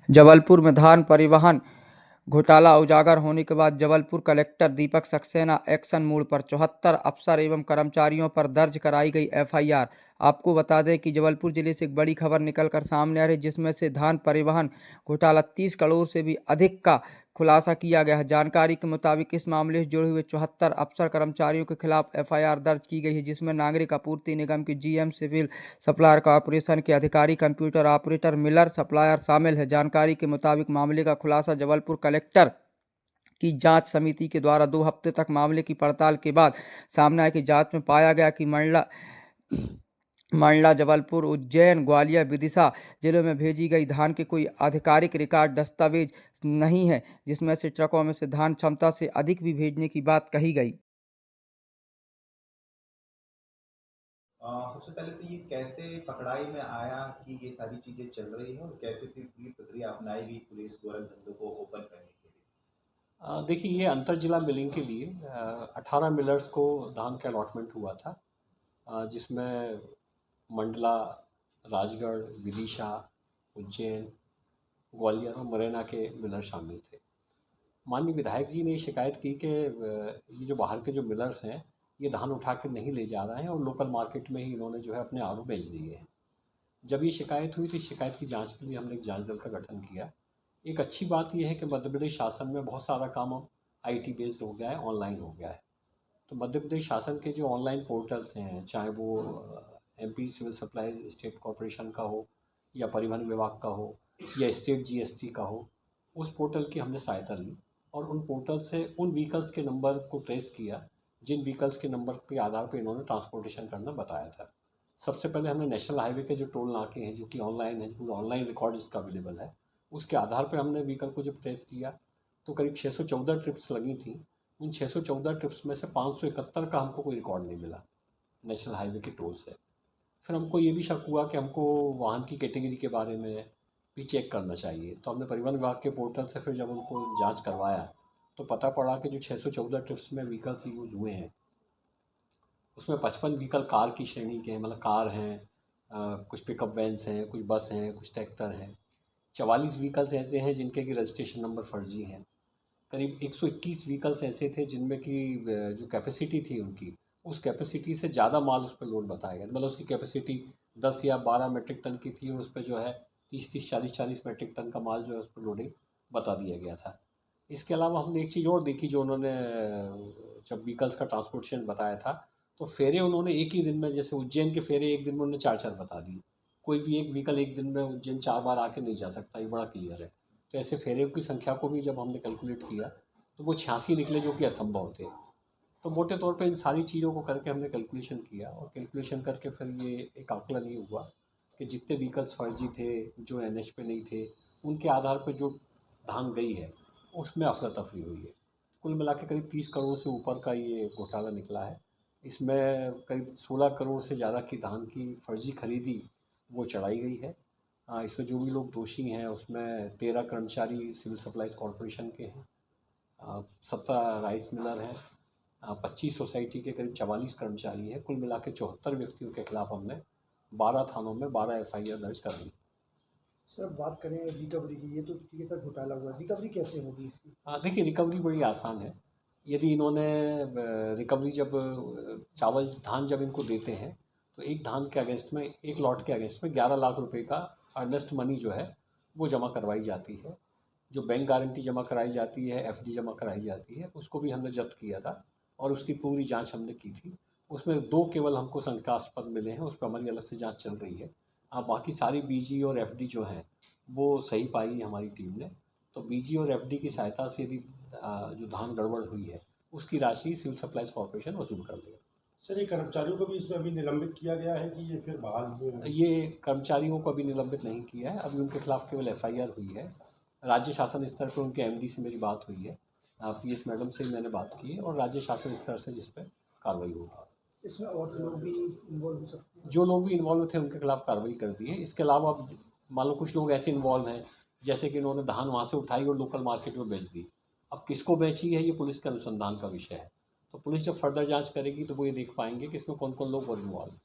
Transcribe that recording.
जबलपुर में धान परिवहन घोटाला उजागर होने के बाद Jabalpur collector Deepak Saxena action mode पर 74 अफसर एवं कर्मचारियों पर दर्ज कराई गई एफआईआर। आपको बता दें कि जबलपुर जिले से एक बड़ी खबर निकलकर सामने आ रही है, जिसमें से धान परिवहन घोटाला 30 करोड़ से भी अधिक का खुलासा किया गया है। जानकारी के मुताबिक इस मामले से जुड़े हुए 74 अफसर कर्मचारियों के खिलाफ एफआईआर दर्ज की गई है, जिसमें नागरिक आपूर्ति निगम के जीएम, सिविल सप्लायर कॉर्पोरेशन के अधिकारी, कंप्यूटर ऑपरेटर, मिलर, सप्लायर शामिल है। जानकारी के मुताबिक मामले का खुलासा जबलपुर कलेक्टर की जांच समिति के द्वारा 2 हफ्ते तक मामले की पड़ताल के बाद सामने आया कि जांच में पाया गया कि मंडला, जबलपुर, उज्जैन, ग्वालियर, विदिशा जिलों में भेजी गई धान के कोई आधिकारिक रिकॉर्ड दस्तावेज नहीं है, जिसमें से ट्रकों में से धान क्षमता से अधिक भी भेजने की बात कही गई। सबसे पहले तो ये कैसे पकड़ाई में आया कि ये सारी चीज़ें चल रही हैं और कैसे फिर पूरी प्रक्रिया अपनाई गई पुलिस द्वारा धंधों को ओपन करने के लिए? देखिए, ये अंतर जिला मिलिंग के लिए 18 मिलर्स को धान का अलॉटमेंट हुआ था, जिसमें मंडला, राजगढ़, विदिशा, उज्जैन, ग्वालियर और मुरैना के मिलर शामिल थे। माननीय विधायक जी ने शिकायत की कि ये जो बाहर के जो मिलर्स हैं, ये धान उठा के नहीं ले जा रहे हैं और लोकल मार्केट में ही इन्होंने जो है अपने आड़ू बेच दिए हैं। जब ये शिकायत हुई तो शिकायत की जांच के लिए हमने एक जांच दल का गठन किया। एक अच्छी बात यह है कि मध्य प्रदेश शासन में बहुत सारा काम अब आईटी बेस्ड हो गया है, ऑनलाइन हो गया है। तो मध्य प्रदेश शासन के जो ऑनलाइन पोर्टल्स हैं, चाहे वो MP civil supply state corporation का हो या परिवहन विभाग का हो या स्टेट जीएसटी का हो, उस पोर्टल की हमने सहायता ली और उन पोर्टल से उन व्हीकल्स के नंबर को ट्रेस किया जिन व्हीकल्स के नंबर के आधार पर इन्होंने ट्रांसपोर्टेशन करना बताया था। सबसे पहले हमने नेशनल हाईवे के जो टोल नाके हैं, जो कि ऑनलाइन है, पूरा ऑनलाइन रिकॉर्ड इसका अवेलेबल है, उसके आधार पर हमने व्हीकल को जब ट्रेस किया तो करीब 614 ट्रिप्स लगी थी। उन 614 ट्रिप्स में से 571 का हमको कोई रिकॉर्ड नहीं मिला नेशनल हाईवे के टोल से। फिर हमको ये भी शक हुआ कि हमको वाहन की कैटेगरी के बारे में भी चेक करना चाहिए। तो हमने परिवहन विभाग के पोर्टल से फिर जब उनको जांच करवाया तो पता पड़ा कि जो 614 ट्रिप्स में व्हीकल्स यूज़ हुए हैं, उसमें 55 व्हीकल कार की श्रेणी के हैं, मतलब कार हैं, कुछ पिकअप वैन्स हैं, कुछ बस हैं, कुछ ट्रैक्टर हैं। 44 व्हीकल्स ऐसे हैं जिनके कि रजिस्ट्रेशन नंबर फर्जी हैं। करीब 121 व्हीकल्स ऐसे थे जिनमें कि जो कैपेसिटी थी उनकी, उस कैपेसिटी से ज़्यादा माल उस पर लोड बताया गया। मतलब उसकी कैपेसिटी 10 या 12 मेट्रिक टन की थी और उस पर जो है 30-30, 40-40 मेट्रिक टन का माल जो है उस पर लोडिंग बता दिया गया था। इसके अलावा हमने एक चीज़ और देखी, जो उन्होंने जब व्हीकल्स का ट्रांसपोर्टेशन बताया था तो फेरे उन्होंने एक ही दिन में, जैसे उज्जैन के फेरे एक दिन में उन्होंने 4-4 बता दिए। कोई भी एक व्हीकल एक दिन में उज्जैन 4 बार आके नहीं जा सकता, ये बड़ा क्लियर है। तो ऐसे फेरे की संख्या को भी जब हमने कैलकुलेट किया तो वो 86 निकले, जो कि असंभव थे। तो मोटे तौर पे इन सारी चीज़ों को करके हमने कैलकुलेशन किया और कैलकुलेशन करके फिर ये एक आकलन ये हुआ कि जितने व्हीकल्स फर्जी थे, जो एनएच पे नहीं थे, उनके आधार पर जो धान गई है उसमें अफरा तफरी हुई है। कुल मिला के करीब 30 करोड़ से ऊपर का ये घोटाला निकला है। इसमें करीब 16 करोड़ से ज़्यादा की धान की फर्जी खरीदी वो चढ़ाई गई है। इसमें जो भी लोग दोषी हैं उसमें 13 कर्मचारी सिविल सप्लाईज कॉरपोरेशन के हैं, 17 राइस मिलर हैं, 25 सोसाइटी के करीब 44 कर्मचारी हैं। कुल मिला के 74 व्यक्तियों के खिलाफ हमने 12 थानों में 12 एफआईआर दर्ज कर दी। सर, बात करें रिकवरी की, ये तो ठीक है सर, घोटाला हुआ, रिकवरी कैसे होगी इसकी? देखिए, रिकवरी बड़ी आसान है। यदि इन्होंने रिकवरी जब चावल धान जब इनको देते हैं तो एक धान के अगेंस्ट में, एक लॉट के अगेंस्ट में 11 लाख रुपए का अर्नेस्ट मनी जो है वो जमा करवाई जाती है। जो बैंक गारंटी जमा कराई जाती है, एफडी जमा कराई जाती है, उसको भी हमने जब्त किया था और उसकी पूरी जांच हमने की थी। उसमें 2 केवल हमको शंकास्पद मिले हैं, उस पर हमारी अलग से जांच चल रही है। बाकी सारी बीजी और एफडी जो हैं वो सही पाई है हमारी टीम ने। तो बीजी और एफडी की सहायता से यदि जो धान गड़बड़ हुई है उसकी राशि सिविल सप्लाईज कॉरपोरेशन वसूल कर देगा। सर, ये कर्मचारियों को भी इसमें अभी निलंबित किया गया है कि ये फिर बहाल हुए हैं? ये कर्मचारियों को अभी निलंबित नहीं किया है, अभी उनके खिलाफ केवल एफआईआर हुई है। राज्य शासन स्तर पर उनके एमडी से मेरी बात हुई है, पीएस मैडम से मैंने बात की है और राज्य शासन स्तर से जिस पर कार्रवाई होगी। इसमें और लोग भी इन्वॉल्व हो सकते हैं? जो लोग भी इन्वॉल्व थे उनके खिलाफ कार्रवाई कर दी है। इसके अलावा अब मान लो कुछ लोग ऐसे इन्वॉल्व हैं जैसे कि इन्होंने धान वहाँ से उठाई और लोकल मार्केट में बेच दी। अब किसको बेची है ये पुलिस के अनुसंधान का विषय है। तो पुलिस जब फर्दर जांच करेगी तो वो ये देख पाएंगे कि इसमें कौन कौन लोग और इन्वॉल्व हैं।